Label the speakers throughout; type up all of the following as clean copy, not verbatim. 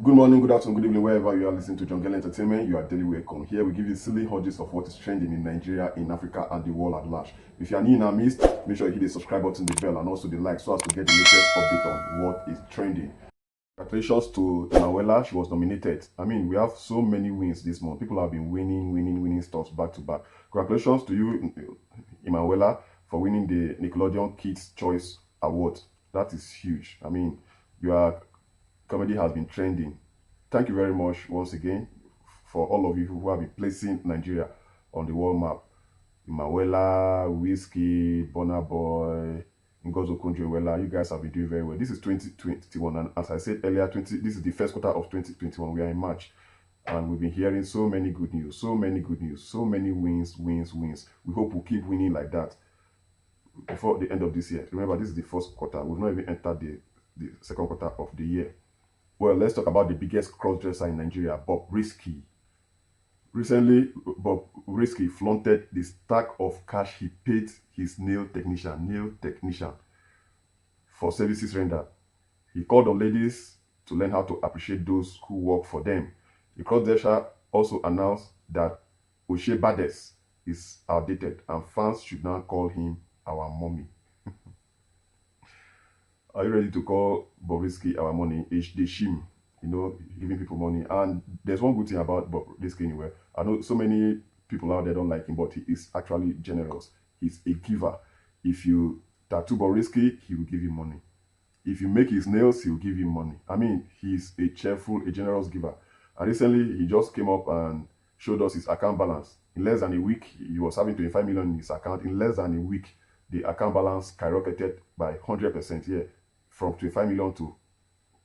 Speaker 1: Good morning, good afternoon, good evening, wherever you are listening to Jungle Entertainment. You are daily welcome. Here we give you silly hodges of what is trending in Nigeria, in Africa, and the world at large. If you are new in our midst, make sure you hit the subscribe button, the bell, and also the like so as to get the latest update on what is trending. Congratulations to Emmanuela. She was nominated. I mean, we have so many wins this month. People have been winning stuff back to back. Congratulations to you, Emmanuela, for winning the Nickelodeon Kids Choice Award. That is huge. I mean, your comedy has been trending. Thank you very much once again for all of you who have been placing Nigeria on the world map. Emmanuela, Whiskey, Burna Boy, Ngozi Okonjo-Iweala, you guys have been doing very well. This is 2021, and as I said earlier, this is the first quarter of 2021. We are in March, and we've been hearing so many good news, so many wins. We hope we'll keep winning like that before the end of this year. Remember, this is the first quarter. We've not even entered the second quarter of the year. Well, let's talk about the biggest crossdresser in Nigeria, Bobrisky. Recently, Bobrisky flaunted the stack of cash he paid his nail technician for services rendered. He called on ladies to learn how to appreciate those who work for them. The crossdresser also announced that Oshe Bades is outdated and fans should now call him our mommy. Are you ready to call Bobrisky our money? They shim, giving people money. And there's one good thing about Bobrisky anyway. I know so many people out there don't like him, but he is actually generous. He's a giver. If you tattoo Bobrisky, he will give you money. If you make his nails, he will give you money. I mean, he's a cheerful, a generous giver. And recently, he just came up and showed us his account balance. In less than a week, he was having 25 million in his account. In less than a week, the account balance skyrocketed by 100%. Yeah, from 25 million to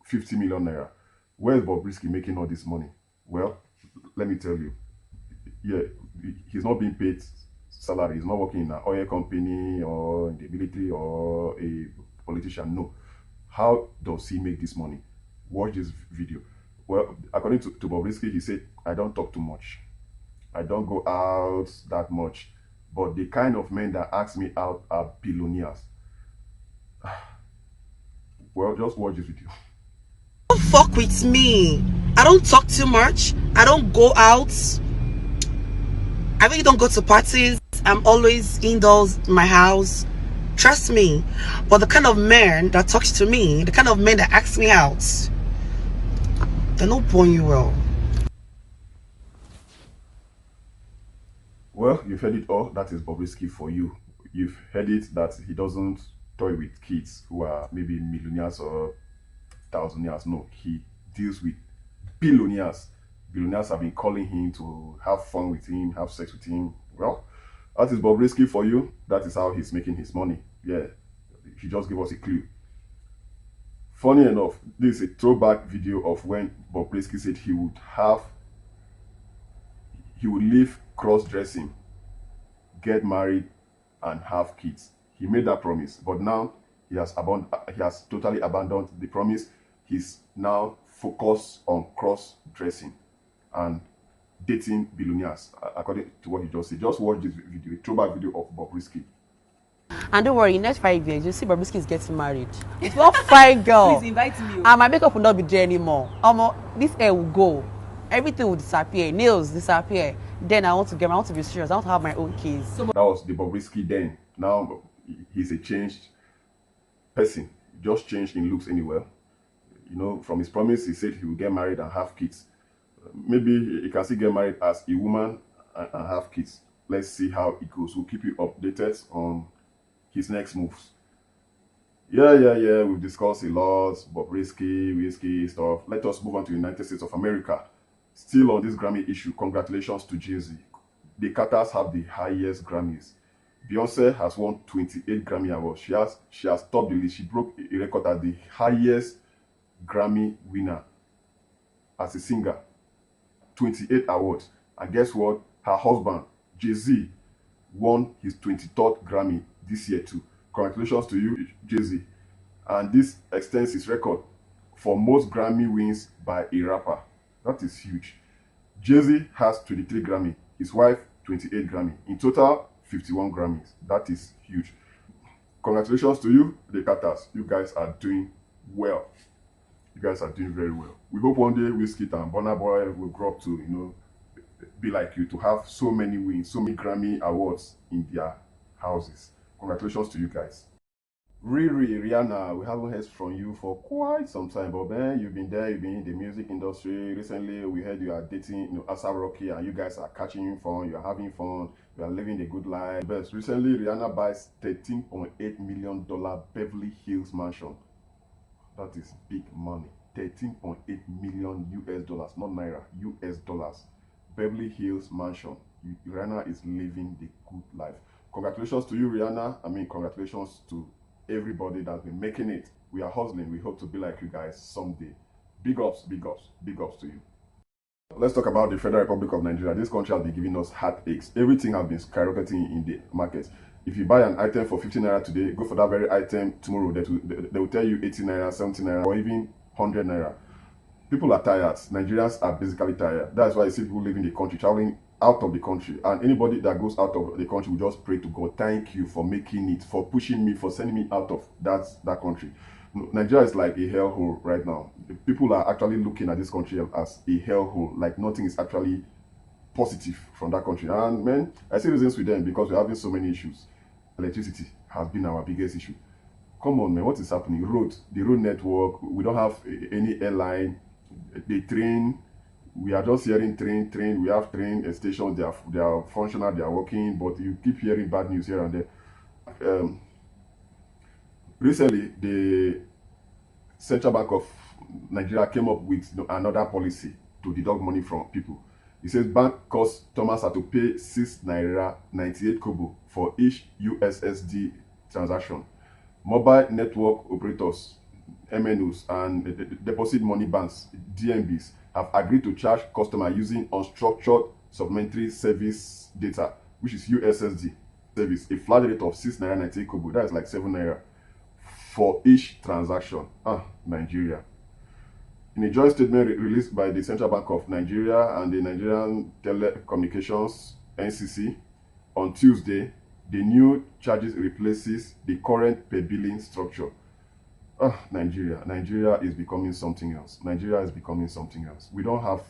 Speaker 1: 50 million naira. Where is Bobrisky making all this money? Well, let me tell you. Yeah, he's not being paid salary. He's not working in an oil company or in the military or a politician. No. How does he make this money? Watch this video. Well, according to Bobrisky, he said, I don't talk too much. I don't go out that much. But the kind of men that ask me out are billionaires. Well, just watch this video.
Speaker 2: Don't fuck with me. I don't talk too much. I don't go out. I really don't go to parties. I'm always indoors in my house. Trust me. But the kind of men that talks to me, the kind of men that ask me out, they're not born you well.
Speaker 1: Well, you've heard it all. That is Bobrisky for you. You've heard it that he doesn't toy with kids who are maybe millionaires or thousandaires. No, he deals with billionaires. Billionaires have been calling him to have fun with him, have sex with him. Well, that is Bobrisky for you. That is how he's making his money. Yeah, he just gave us a clue. Funny enough, this is a throwback video of when Bobrisky said he would leave cross-dressing, get married, and have kids. He made that promise, but now he has totally abandoned the promise. He's now focused on cross-dressing and dating billionaires, according to what he just said. Just watch this video, a throwback video of Bobrisky.
Speaker 3: And don't worry, in next 5 years, you'll see Bobrisky is getting married. It's not fine, girl.
Speaker 4: Please invite me.
Speaker 3: And my makeup will not be there anymore. This hair will go. Everything will disappear. Nails disappear. Then I want to be serious. I want to have my own kids.
Speaker 1: So that was the Bobrisky then. Now he's a changed person. Just changed in looks anyway. From his promise, he said he will get married and have kids. Maybe he can still get married as a woman and have kids. Let's see how it goes. We'll keep you updated on his next moves. Yeah. We've discussed a lot, Bobrisky, Whiskey stuff. Let us move on to the United States of America. Still on this Grammy issue, congratulations to Jay-Z. The Carters have the highest Grammys. Beyonce has won 28 Grammy Awards. She has topped the list. She broke a record as the highest Grammy winner as a singer. 28 awards. And guess what? Her husband, Jay-Z, won his 23rd Grammy this year too. Congratulations to you, Jay-Z. And this extends his record for most Grammy wins by a rapper. That is huge. Jay-Z has 23 Grammy. His wife, 28 Grammy. In total, 51 Grammys. That is huge. Congratulations to you, the Carters. You guys are doing well. You guys are doing very well. We hope one day Wizkid and Burna Boy will grow up to, be like you, to have so many wins, so many Grammy awards in their houses. Congratulations to you guys. Riri, Rihanna, we haven't heard from you for quite some time, but man, you've been there, you've been in the music industry. Recently, we heard you are dating, Asa Rocky, and you guys are catching fun, you're having fun, you are living a good life. But recently, Rihanna buys $13.8 million Beverly Hills mansion. That is big money. 13.8 million US dollars, not naira, US dollars. Beverly Hills mansion. Rihanna is living the good life. Congratulations to you, Rihanna. I mean, congratulations to everybody that's been making it. We are hustling. We hope to be like you guys someday. Big ups, big ups, big ups to you. Let's talk about the Federal Republic of Nigeria. This country has been giving us heartaches. Everything has been skyrocketing in the market. If you buy an item for 50 naira today, go for that very item tomorrow. They will tell you 80 naira, 70 naira, or even 100 naira. People are tired. Nigerians are basically tired. That's why you see people leaving the country, traveling out of the country. And anybody that goes out of the country will just pray to God, thank you for making it, for pushing me, for sending me out of that country. Nigeria is like a hellhole right now. People are actually looking at this country as a hellhole, like nothing is actually positive from that country. And man, I see reasons with them because we're having so many issues. Electricity has been our biggest issue. Come on, man, what is happening? The road network, we don't have any airline. The train, we are just hearing train. We have train stations, they are functional, they are working, but you keep hearing bad news here and there. Recently, the Central Bank of Nigeria came up with another policy to deduct money from people. It says bank customers are to pay 6 naira 98 kobo for each USSD transaction. Mobile network operators, MNOs, and deposit money banks, DMBs, have agreed to charge customers using unstructured supplementary service data, which is USSD service, a flat rate of 6 naira 98 kobo, that is like 7 naira, for each transaction. Nigeria. In a joint statement released by the Central Bank of Nigeria and the Nigerian Telecommunications (NCC) on Tuesday, the new charges replaces the current per billing structure. Nigeria is becoming something else. Nigeria is becoming something else. We don't have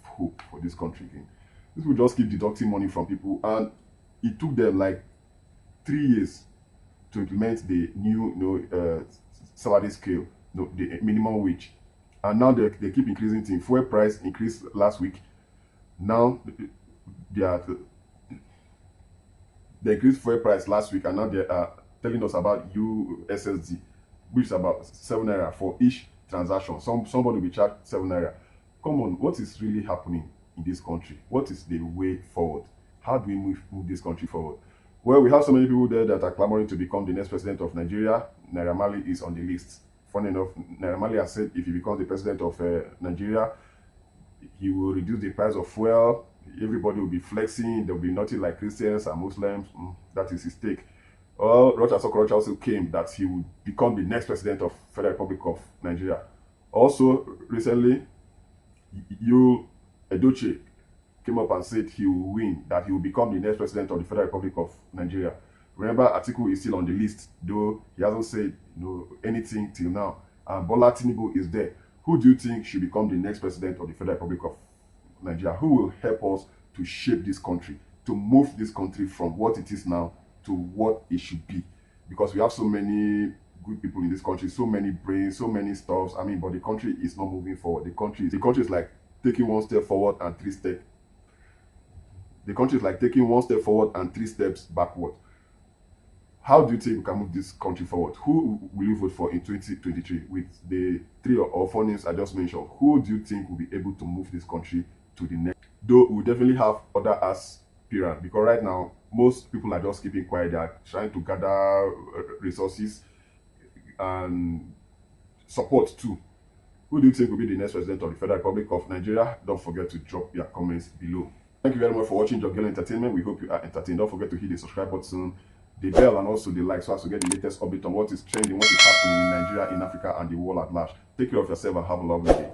Speaker 1: hope for this country again. This will just keep deducting money from people, and it took them like 3 years to implement the new salary scale, the minimum wage. And now they keep increasing things. Fuel price increased last week. Now they increased fuel price last week, and now they are telling us about USSD, which is about 7 naira for each transaction. Somebody will be charged 7 naira. Come on, what is really happening in this country? What is the way forward? How do we move this country forward? Well, we have so many people there that are clamoring to become the next president of Nigeria. Naira Marley is on the list. Funny enough, Naira Marley has said if he becomes the president of Nigeria, he will reduce the price of fuel. Everybody will be flexing. There will be nothing like Christians and Muslims. That is his take. Rocha Sokorocha also came that he would become the next president of Federal Republic of Nigeria. Also, recently, Yul Edochie came up and said he will win, that he will become the next president of the Federal Republic of Nigeria. Remember, Atiku is still on the list, though he hasn't said anything till now. And Bola Tinubu is there. Who do you think should become the next president of the Federal Republic of Nigeria? Who will help us to shape this country, to move this country from what it is now to what it should be? Because we have so many good people in this country, so many brains, so many stuffs. I mean, but the country is not moving forward. The country is like taking 1 step forward and 3 steps. The country is like taking 1 step forward and 3 steps backward. How do you think we can move this country forward? Who will you vote for in 2023 with the 3 or 4 names I just mentioned? Who do you think will be able to move this country to the next? Though we definitely have other aspirants, because right now most people are just keeping quiet. They are trying to gather resources and support too. Who do you think will be the next president of the Federal Republic of Nigeria? Don't forget to drop your comments below. Thank you very much for watching Jogel Entertainment. We hope you are entertained. Don't forget to hit the subscribe button, the bell, and also the like, so as to get the latest update on what is trending, what is happening in Nigeria, in Africa, and the world at large. Take care of yourself and have a lovely day.